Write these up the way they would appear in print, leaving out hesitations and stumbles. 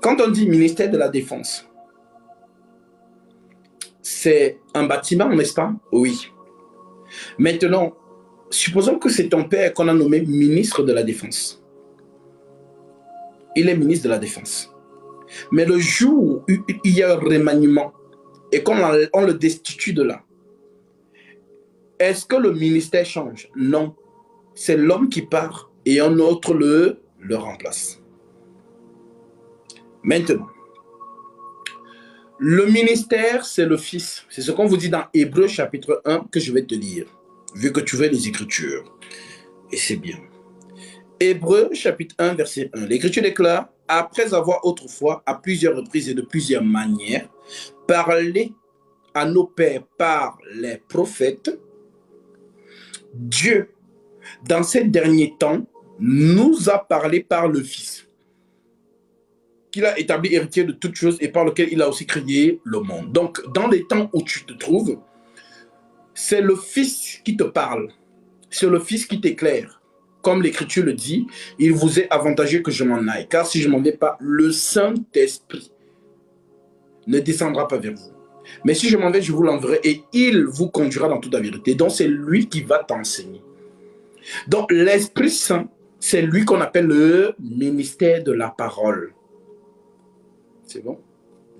Quand on dit ministère de la Défense, c'est un bâtiment, n'est-ce pas? Oui. Maintenant, supposons que c'est ton père qu'on a nommé ministre de la Défense. Il est ministre de la Défense. Mais le jour où il y a un remaniement et qu'on le destitue de là, est-ce que le ministère change? Non. C'est l'homme qui part et un autre le remplace. Maintenant, le ministère, c'est le Fils. C'est ce qu'on vous dit dans Hébreux chapitre 1 que je vais te lire, vu que tu veux les Écritures. Et c'est bien. Hébreux chapitre 1, verset 1. L'Écriture déclare, après avoir autrefois, à plusieurs reprises et de plusieurs manières, parlé à nos pères par les prophètes, Dieu, dans ces derniers temps, nous a parlé par le Fils, qu'il a établi héritier de toutes choses et par lequel il a aussi créé le monde. Donc, dans les temps où tu te trouves, c'est le Fils qui te parle, c'est le Fils qui t'éclaire. Comme l'Écriture le dit, il vous est avantageux que je m'en aille, car si je ne m'en vais pas, le Saint-Esprit ne descendra pas vers vous. Mais si je m'en vais, je vous l'enverrai et il vous conduira dans toute la vérité. Donc, c'est lui qui va t'enseigner. Donc, l'Esprit Saint, c'est lui qu'on appelle le ministère de la parole. C'est bon?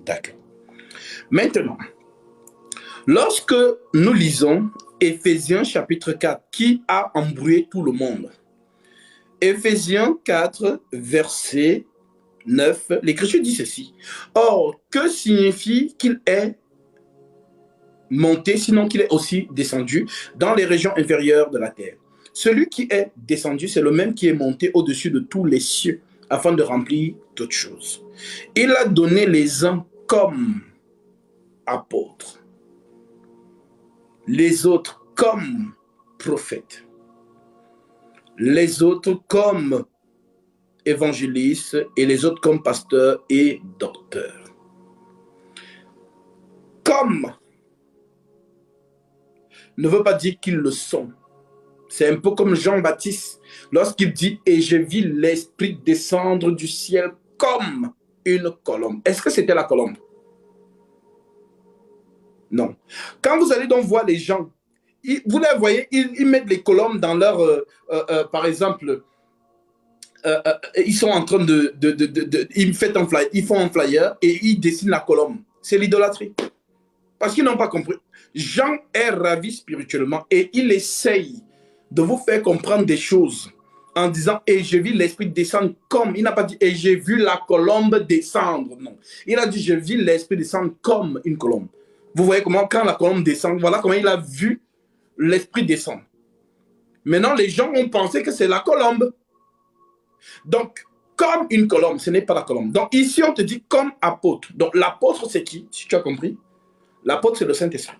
D'accord. Maintenant, lorsque nous lisons Éphésiens chapitre 4, qui a embrouillé tout le monde? Éphésiens 4, verset 9, l'Écriture dit ceci. Or, que signifie qu'il est monté, sinon qu'il est aussi descendu dans les régions inférieures de la terre? Celui qui est descendu, c'est le même qui est monté au-dessus de tous les cieux, afin de remplir toutes choses. Il a donné les uns comme apôtres, les autres comme prophètes, les autres comme évangélistes et les autres comme pasteurs et docteurs. Comme ne veut pas dire qu'ils le sont. C'est un peu comme Jean-Baptiste lorsqu'il dit « Et je vis l'Esprit descendre du ciel comme une colombe ». Est-ce que c'était la colombe? Non. Quand vous allez donc voir les gens, vous les voyez, ils mettent les colombes dans leur, par exemple, ils sont en train ils font un flyer et ils dessinent la colombe. C'est l'idolâtrie. Parce qu'ils n'ont pas compris. Jean est ravi spirituellement et il essaye de vous faire comprendre des choses en disant « Et j'ai vu l'Esprit descendre comme ». Il n'a pas dit « Et j'ai vu la colombe descendre ». Non. Il a dit « Je vis l'Esprit descendre comme une colombe ». Vous voyez comment quand la colombe descend, voilà comment il a vu l'Esprit descendre. Maintenant, les gens ont pensé que c'est la colombe. Donc, comme une colombe, ce n'est pas la colombe. Donc, ici, on te dit comme apôtre. Donc, l'apôtre, c'est qui? Si tu as compris. L'apôtre, c'est le Saint-Esprit.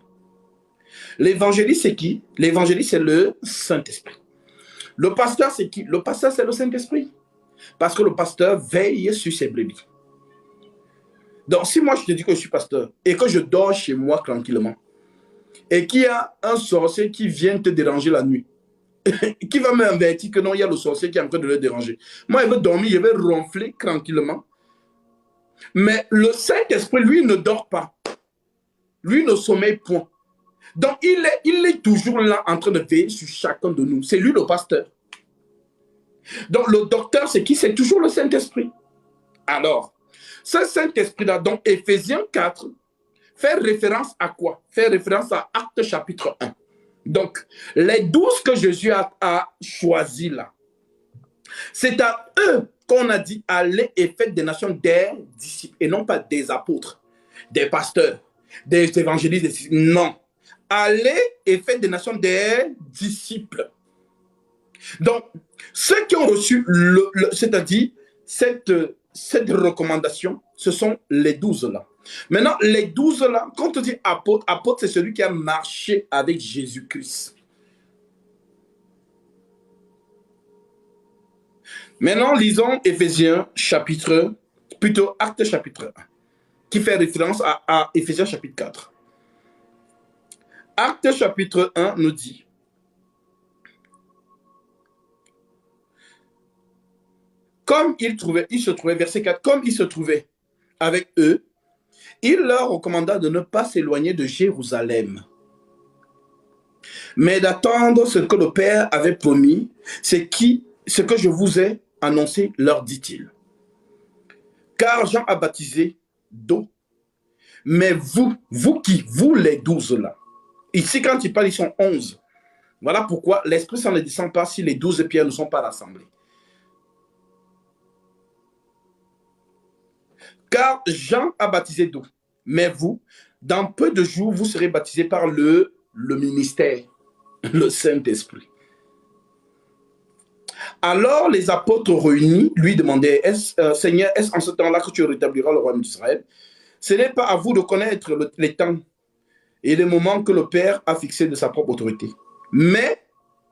L'évangéliste, c'est qui? L'évangéliste, c'est le Saint-Esprit. Le pasteur, c'est qui? Le pasteur, c'est le Saint-Esprit. Parce que le pasteur veille sur ses brebis. Donc, si moi, je te dis que je suis pasteur et que je dors chez moi tranquillement et qu'il y a un sorcier qui vient te déranger la nuit, qui va m'avertir que non, il y a le sorcier qui est en train de le déranger. Moi, il veut dormir, il veut ronfler tranquillement. Mais le Saint-Esprit, lui, ne dort pas. Lui ne sommeille point. Donc, il est toujours là en train de veiller sur chacun de nous. C'est lui le pasteur. Donc, le docteur, c'est qui? C'est toujours le Saint-Esprit. Alors, ce Saint-Esprit-là, donc Éphésiens 4, fait référence à quoi? Fait référence à Actes chapitre 1. Donc, les 12 que Jésus a choisis là, c'est à eux qu'on a dit allez et faites des nations des disciples et non pas des apôtres, des pasteurs, des évangélistes. Non. Allez et faites des nations des disciples. Donc, ceux qui ont reçu, c'est-à-dire cette recommandation, ce sont les 12 là. Maintenant, les 12 là, quand on dit apôtre, apôtre, c'est celui qui a marché avec Jésus-Christ. Maintenant, lisons Éphésiens chapitre, plutôt Actes chapitre 1, qui fait référence à Éphésiens chapitre 4. Actes chapitre 1 nous dit, comme il se trouvait, verset 4, comme il se trouvait avec eux, il leur recommanda de ne pas s'éloigner de Jérusalem, mais d'attendre ce que le Père avait promis, ce que je vous ai annoncé, leur dit-il. Car Jean a baptisé d'eau, mais vous qui, vous les 12 là, ici quand il parle, ils sont 11. Voilà pourquoi l'Esprit Saint ne descend pas si les 12 pierres ne sont pas rassemblées. Car Jean a baptisé d'eau, mais vous, dans peu de jours, vous serez baptisés par le ministère, le Saint-Esprit. Alors les apôtres réunis lui demandaient, Seigneur, est-ce en ce temps-là que tu rétabliras le royaume d'Israël? Ce n'est pas à vous de connaître les temps et les moments que le Père a fixés de sa propre autorité. Mais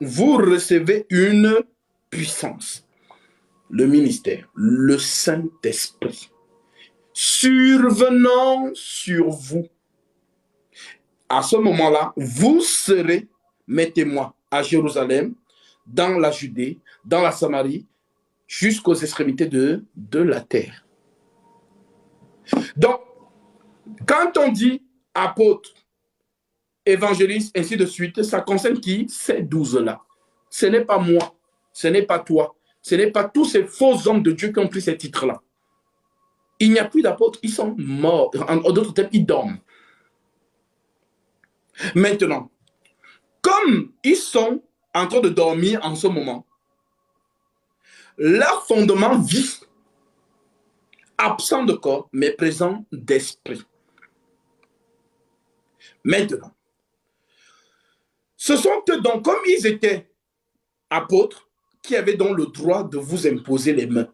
vous recevez une puissance, le ministère, le Saint-Esprit, survenant sur vous. À ce moment-là, vous serez mes témoins à Jérusalem, dans la Judée, dans la Samarie, jusqu'aux extrémités de la terre. Donc, quand on dit apôtre, évangéliste, ainsi de suite, ça concerne qui? Ces 12-là. Ce n'est pas moi, ce n'est pas toi, ce n'est pas tous ces faux hommes de Dieu qui ont pris ces titres-là. Il n'y a plus d'apôtres, ils sont morts. En d'autres termes, ils dorment. Maintenant, comme ils sont en train de dormir en ce moment, leur fondement vit, absent de corps, mais présent d'esprit. Maintenant, ce sont eux donc, comme ils étaient apôtres, qui avaient donc le droit de vous imposer les mains.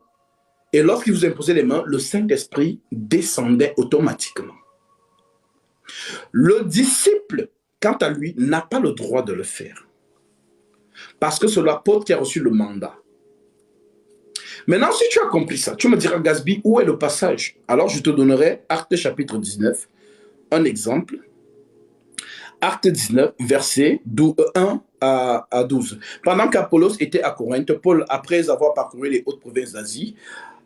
Et lorsqu'ils vous imposaient les mains, le Saint-Esprit descendait automatiquement. Le disciple, quant à lui, n'a pas le droit de le faire. Parce que c'est l'apôtre qui a reçu le mandat. Maintenant, si tu as compris ça, tu me diras, Gasby, où est le passage? Alors, je te donnerai Actes chapitre 19, un exemple. Actes 19, versets 1 à 12. Pendant qu'Apollos était à Corinthe, Paul, après avoir parcouru les hautes provinces d'Asie,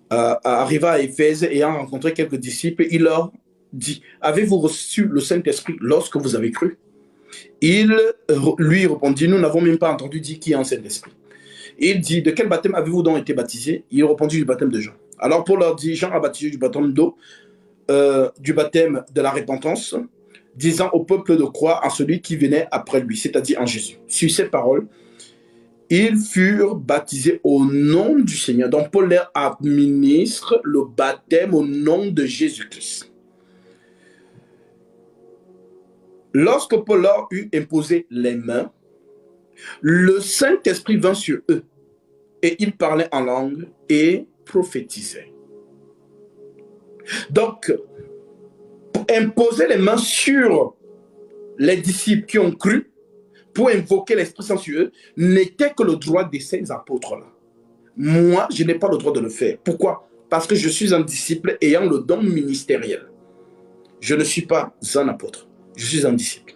arriva à Éphèse et ayant rencontré quelques disciples, il leur dit, avez-vous reçu le Saint-Esprit lorsque vous avez cru? Il lui répondit, nous n'avons même pas entendu dire qui est un Saint-Esprit. Il dit, de quel baptême avez-vous donc été baptisé? Il répondit, du baptême de Jean. Alors Paul leur dit, Jean a baptisé du baptême d'eau, du baptême de la repentance, disant au peuple de croire en celui qui venait après lui, c'est-à-dire en Jésus. Sur ces paroles, ils furent baptisés au nom du Seigneur. Donc Paul leur administre le baptême au nom de Jésus-Christ. Lorsque Paul leur eut imposé les mains, le Saint-Esprit vint sur eux et ils parlaient en langue et prophétisaient. Donc, imposer les mains sur les disciples qui ont cru pour invoquer l'Esprit Saint sur eux n'était que le droit de ces apôtres-là. Moi, je n'ai pas le droit de le faire. Pourquoi? Parce que je suis un disciple ayant le don ministériel. Je ne suis pas un apôtre. Je suis un disciple.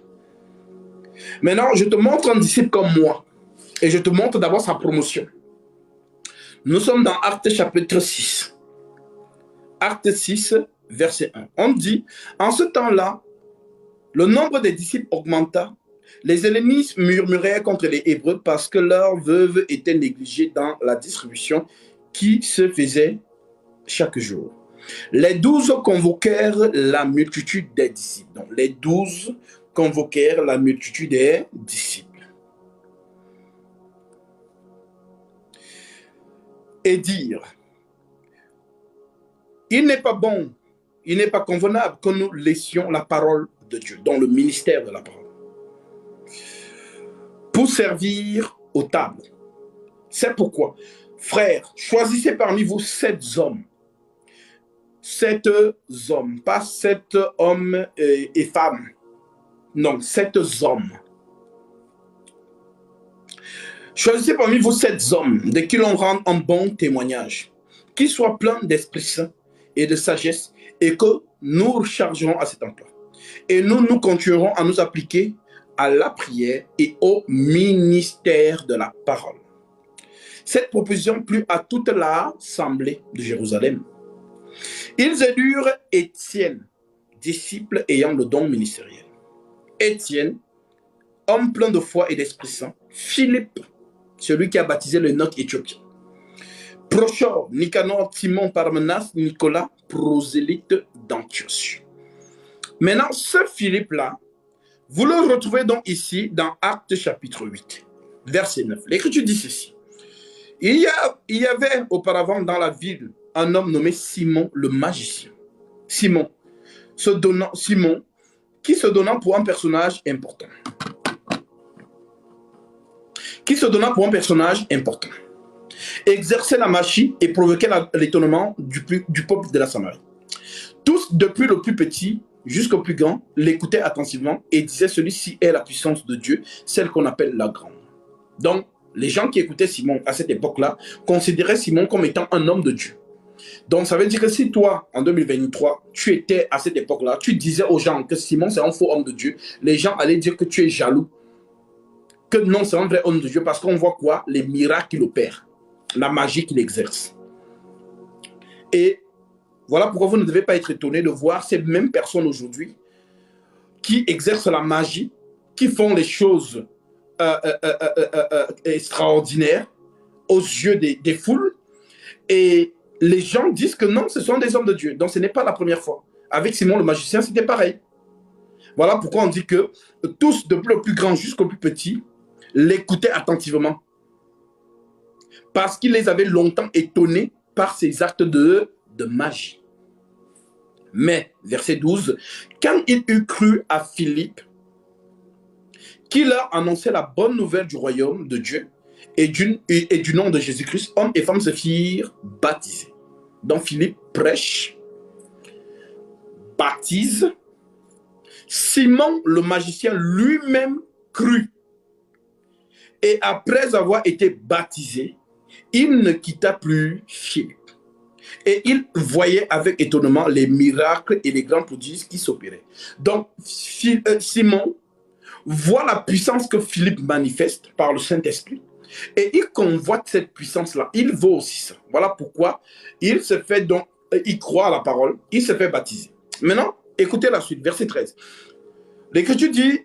Maintenant, je te montre un disciple comme moi. Et je te montre d'abord sa promotion. Nous sommes dans Actes chapitre 6. Actes 6, verset 1. On dit, en ce temps-là, le nombre des disciples augmenta. Les hellénistes murmuraient contre les Hébreux parce que leurs veuves étaient négligées dans la distribution qui se faisait chaque jour. Les 12 convoquèrent la multitude des disciples. Donc, les 12 convoquèrent la multitude des disciples. Et dire, il n'est pas bon, il n'est pas convenable que nous laissions la parole de Dieu, dans le ministère de la parole, pour servir aux tables. C'est pourquoi, frères, choisissez parmi vous 7 hommes. 7 hommes, pas 7 hommes et femmes. Non, 7 hommes. Choisissez parmi vous 7 hommes de qui l'on rende un bon témoignage, qui soient pleins d'Esprit Saint et de sagesse, et que nous rechargerons à cet emploi. Et nous continuerons à nous appliquer à la prière et au ministère de la parole. Cette proposition plut à toute l'assemblée de Jérusalem. Ils élurent Étienne, disciple ayant le don ministériel. Étienne, homme plein de foi et d'Esprit Saint. Philippe, celui qui a baptisé le Noc éthiopien. Prochor, Nicanor, Timon, Parmenas, Nicolas, prosélyte d'Antioche. Maintenant, ce Philippe-là, vous le retrouvez donc ici dans Actes chapitre 8, verset 9. L'Écriture dit ceci. Il y avait auparavant dans la ville un homme nommé Simon le magicien. Simon, qui se donnant pour un personnage important. Exerçait la magie et provoquait l'étonnement du peuple de la Samarie. Tous, depuis le plus petit jusqu'au plus grand, l'écoutaient attentivement et disaient: celui-ci est la puissance de Dieu, celle qu'on appelle la grande. Donc, les gens qui écoutaient Simon à cette époque-là considéraient Simon comme étant un homme de Dieu. Donc, ça veut dire que si toi, en 2023, tu étais à cette époque-là, tu disais aux gens que Simon, c'est un faux homme de Dieu, les gens allaient dire que tu es jaloux. Que non, c'est un vrai homme de Dieu parce qu'on voit quoi? Les miracles qu'il opère, la magie qu'il exerce. Et voilà pourquoi vous ne devez pas être étonné de voir ces mêmes personnes aujourd'hui qui exercent la magie, qui font les choses extraordinaires aux yeux des foules. Et les gens disent que non, ce sont des hommes de Dieu. Donc ce n'est pas la première fois. Avec Simon le magicien, c'était pareil. Voilà pourquoi on dit que tous, depuis le plus grand jusqu'au plus petit, l'écoutaient attentivement. Parce qu'il les avait longtemps étonnés par ses actes de magie. Mais, verset 12, quand il eut cru à Philippe, qui leur annonçait la bonne nouvelle du royaume de Dieu et du nom de Jésus-Christ, hommes et femmes se firent baptiser. Donc Philippe prêche, baptise. Simon le magicien lui-même crut. Et après avoir été baptisé, il ne quitta plus Philippe. Et il voyait avec étonnement les miracles et les grands prodiges qui s'opéraient. Donc, Simon voit la puissance que Philippe manifeste par le Saint-Esprit. Et il convoite cette puissance-là. Il veut aussi ça. Voilà pourquoi il se fait donc, il croit à la parole, il se fait baptiser. Maintenant, écoutez la suite, verset 13. L'Écriture dit,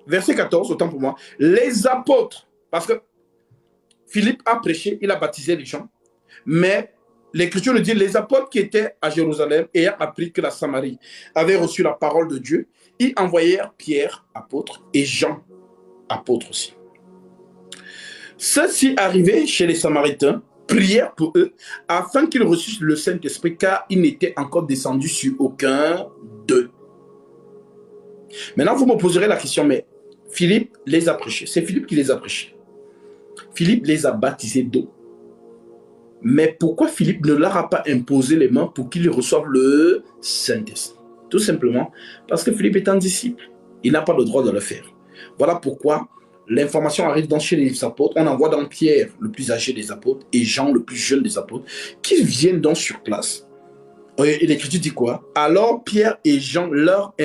verset 14, autant pour moi, les apôtres, parce que Philippe a prêché, il a baptisé les gens, mais l'Écriture nous dit, les apôtres qui étaient à Jérusalem ayant appris que la Samarie avait reçu la parole de Dieu, ils envoyèrent Pierre, apôtre, et Jean, apôtre aussi. Ceux-ci arrivés chez les Samaritains, prièrent pour eux, afin qu'ils reçussent le Saint-Esprit, car il n'était encore descendu sur aucun d'eux. Maintenant, vous me poserez la question, mais Philippe les a prêchés. C'est Philippe qui les a prêchés. Philippe les a baptisés d'eau. Mais pourquoi Philippe ne leur a pas imposé les mains pour qu'ils reçoivent le Saint-Esprit? Tout simplement parce que Philippe est un disciple. Il n'a pas le droit de le faire. Voilà pourquoi l'information arrive dans chez les apôtres. On envoie dans Pierre, le plus âgé des apôtres, et Jean, le plus jeune des apôtres, qui viennent donc sur place. Et l'Écriture dit quoi? Alors Pierre et Jean leur